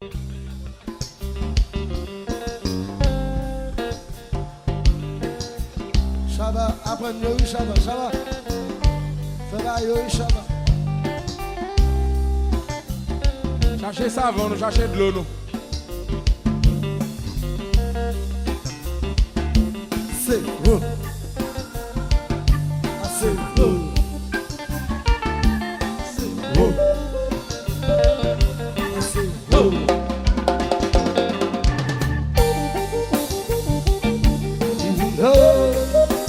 Ça va, après nous, ça va. Ça va, ça va. Cherchez savon, nous cherchez de l'eau, nous. C'est beau. C'est beau. C'est beau. C'est beau.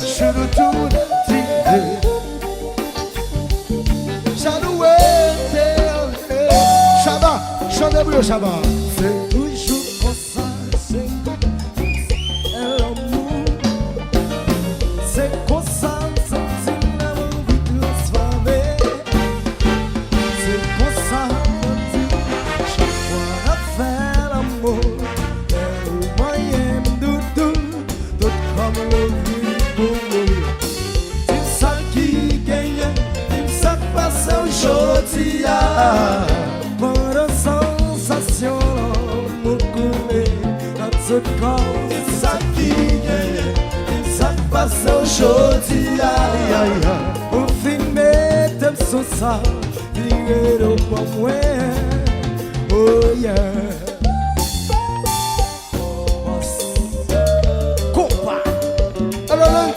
Je le tourne, ça va. C'est toujours comme ça, c'est l'amour. C'est comme ça, c'est l'amour de transformer. C'est comme ça, chaque fois à faire l'amour. Le moyen de tout comme le vivre. C'est ça qui gagne, c'est ça qui passe aujourd'hui. C'est ça qui gagne, ça passe aujourd'hui. Au filmer, t'aimes ça, il au pas moins. Oh yeah. Compa. Alors,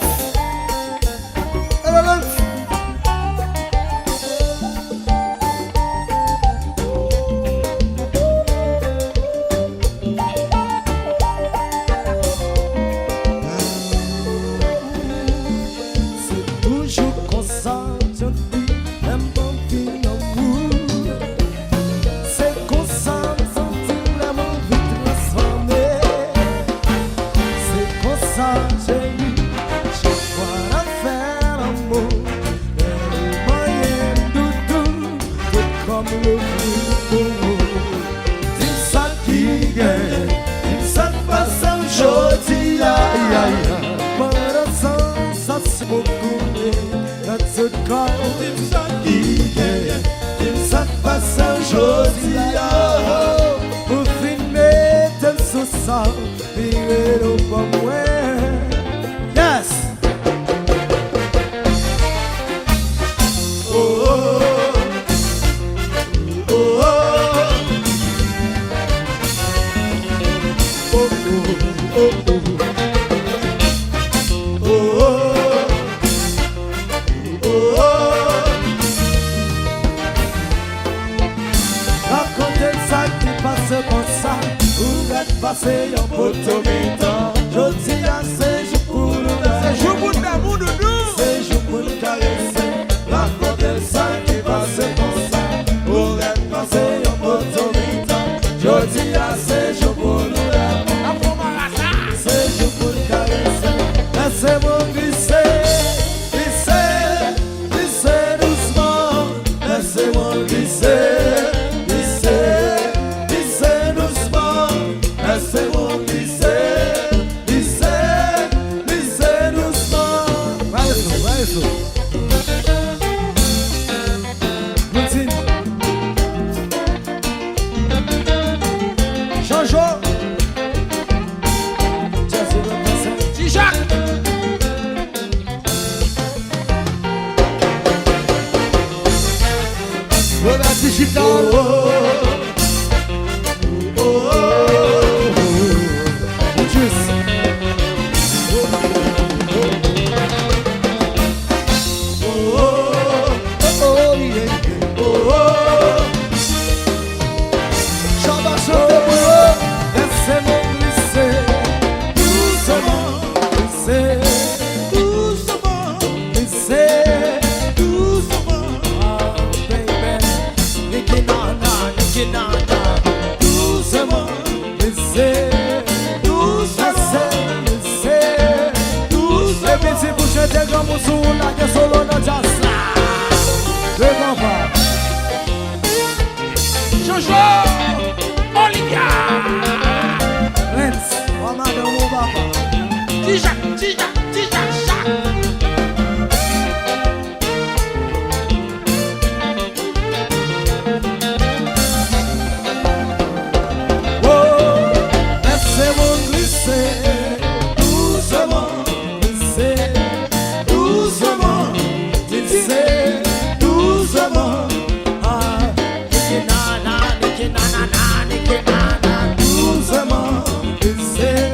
côté nana, doucement, laissez,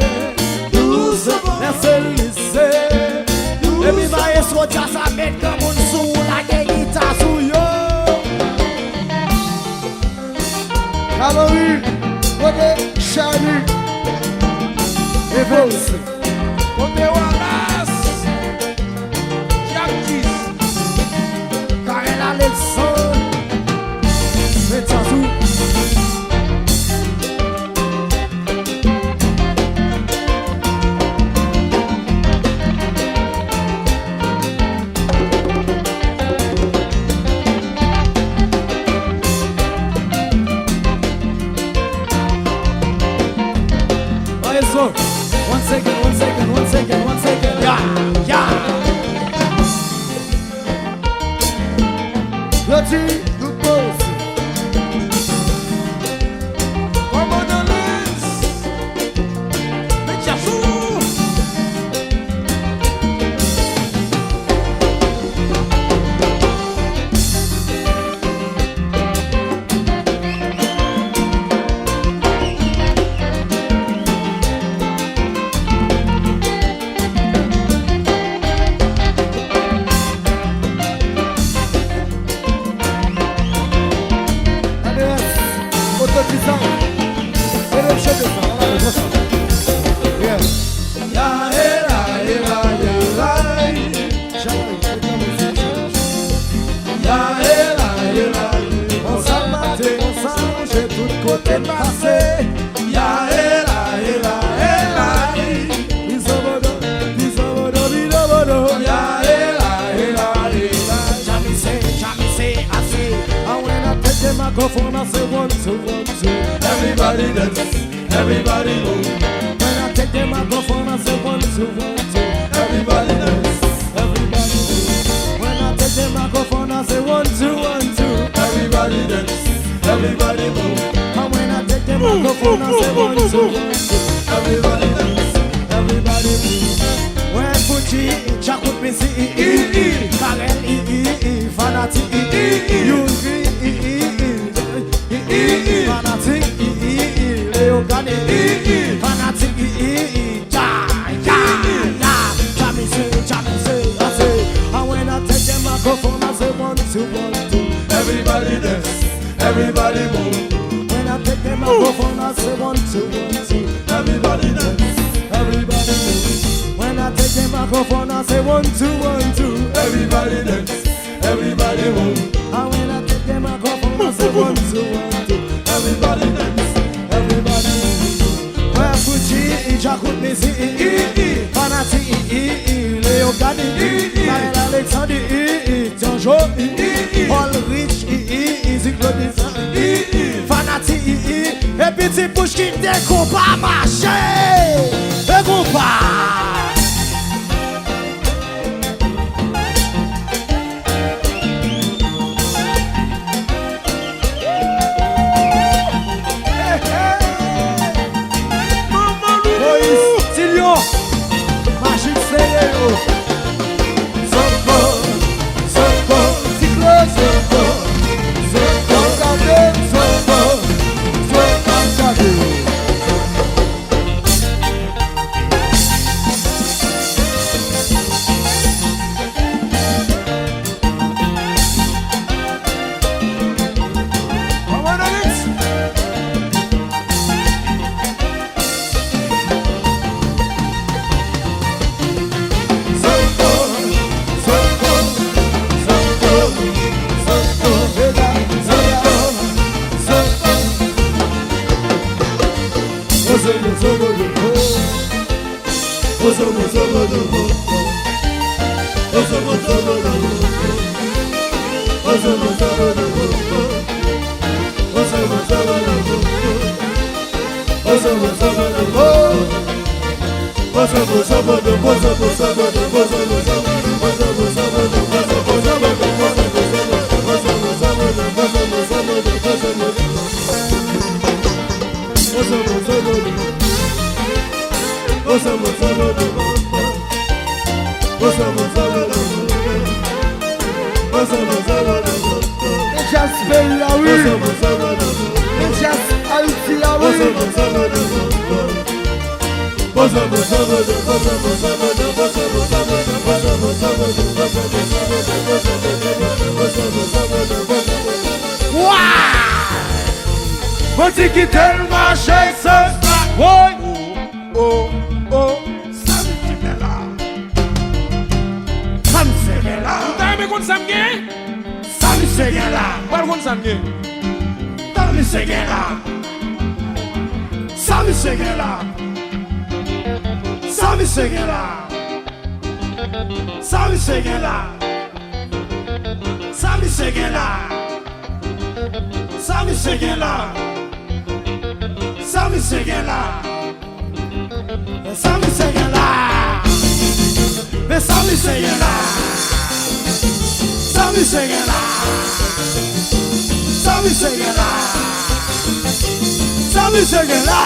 doucement, laissez. Et puis va y sortir ça met comme un sou la guitare sous yo. Cameroun, côté Charlie. Et vous. Côté Wallace. Jacques. Car elle a le son. Mais ça tout. One second. Yeah. Petit, good boss. Comme on a mais Jassou. Microphone, I say 1, 2, 1, 2. Everybody dance, everybody move. When I take the microphone, I say 1, 2, 1, 2. Everybody dance, Everybody move. When I take the microphone, I say 1, 2, 1, 2. everybody dance, everybody move. And when I take the microphone, I say 1, 2, 1, 2. Everybody dance, Everybody move. When Fuji, Jacob Missy, Karel, Fanati, Yuri, Fanatic, Leo Gani, Fanatic, Jammy, I say, and when I take the microphone, I say 1, 2, 1, 2. everybody dance, everybody move. When I take the microphone, I say 1, 2, 1, 2. Everybody dance, Everybody move. When I take the microphone, I say 1, 2, 1, 2. everybody dance, everybody move. And when I take the microphone, I say 1, 2, 1, 2. Everybody dance, Everybody move. Where Fuji, Jacob Missy, Fanati, Leo Gani, Kyle Alexander, Janjo, Paul Rich, Easy Claude, Fanati, et petit push qui découpe à marcher. Découpe pas. Magic Stereo. Just spell la rue. Just Haïti la Vou te quitter le marché, ça. Oui. Oh, oh, Sammy Segela. Sammy Segela. T'as aimé qu'on s'aime bien? Sammy Segela. Par contre, s'aime bien. Sammy Segela. Sammy Segela. Sammy Segela. Sammy Segela. Sammy Segela. Sammy Segela. Sammy Segela. Sammy Segela. Sammy Segela. Sammy Segela. Sammy Segela. Sammy Segela.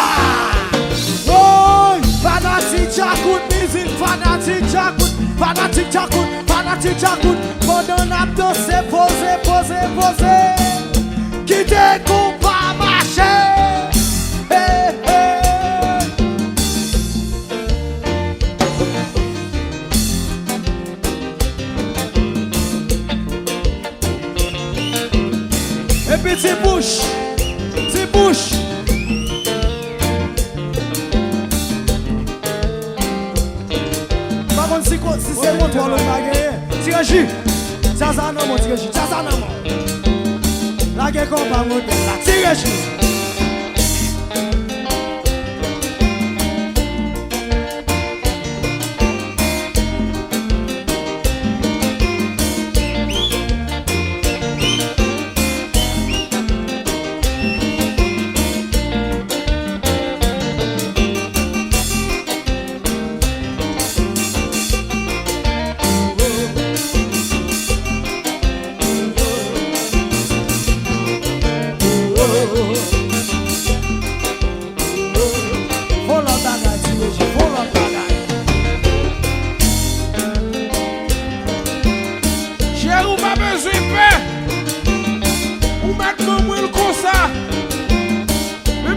Oh, fanatic Jacout, music fanatic Jacout, fanatic Jacout, fanatic Jacout. Pendant la danse, pose. Quittez qu'on pas marcher. Hey, hey. Et puis c'est bouche. Par contre, si c'est mon toit, le baguette, tirage, ça non, mon tirage, ça non, mon. La guerre qu'on va monter, la tirage.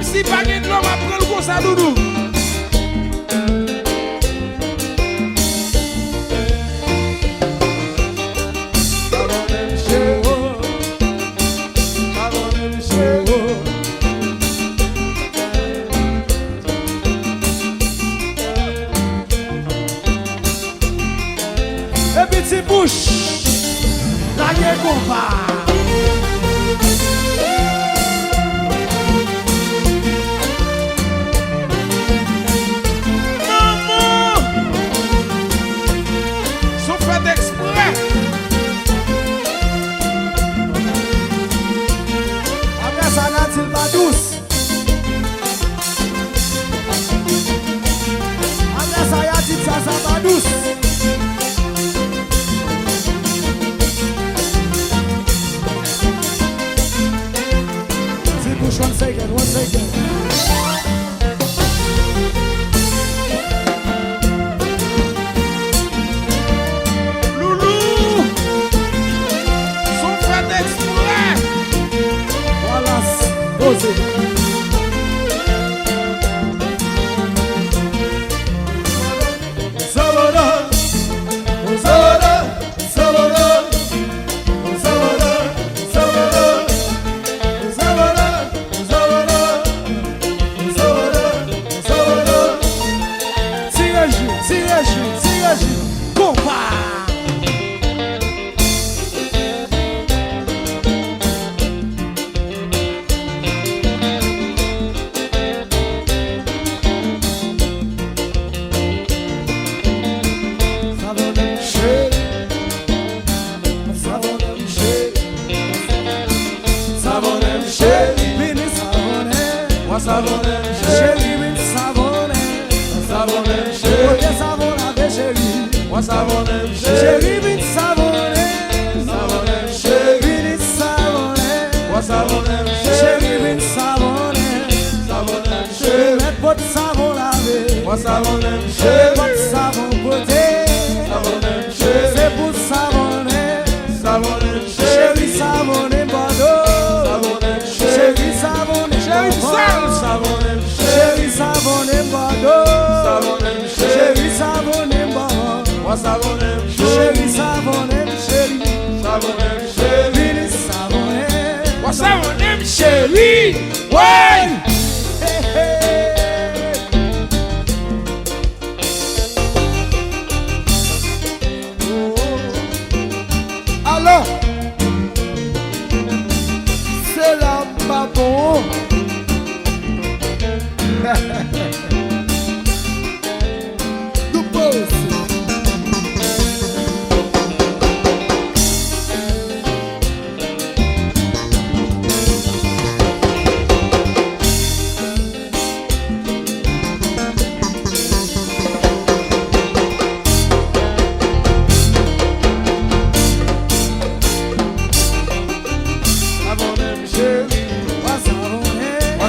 Si pas de l'homme après le gros ça doudou. Et puis c'est bouche. La guerre qu'on va. Once again. Loulou, son frère d'exprès. Voilà, posé. Savonne, Ouais. Alors, c'est là pas bon. Nous pose.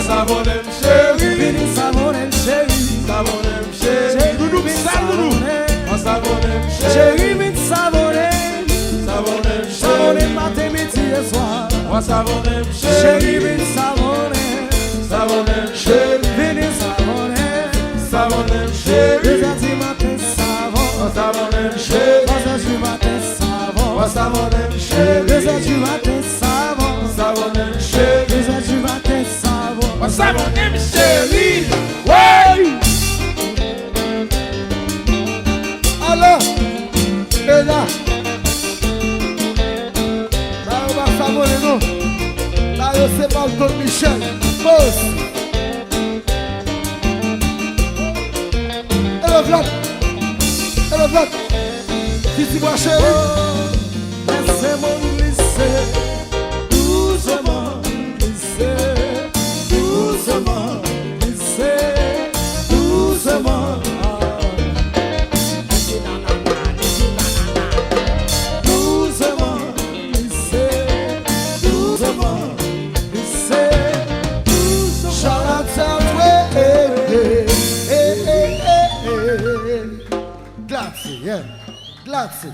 Savonem chéri, Vini savonem chéri, savonem chéri, Doudou Doudou, savonem chéri, chéri, vini savonem, savonem savonem matin, midi et soir. savonem Chéri, chéri, vini savonem, savonem chéri, vini savonem, savonem chéri, 2 heures du matin, savon, savonem chéri, 3 heures du matin, savon, savonem 2 chéri, heures du matin, savon, savonem chéri, 2 heures du matin, savon. savonem chéri, ouais. Alors, et là, là, on va savonner nous. Là, c'est Malcolm Michel. Pause. Et le Vlad. Et le Vlad. Dis-moi, chérie. Laissez-moi glisser, doucement glisser, doucement glisser, doucement. Doucement glisser, doucement glisser, doucement. Charlatan, Grazie, yeah. Grazie.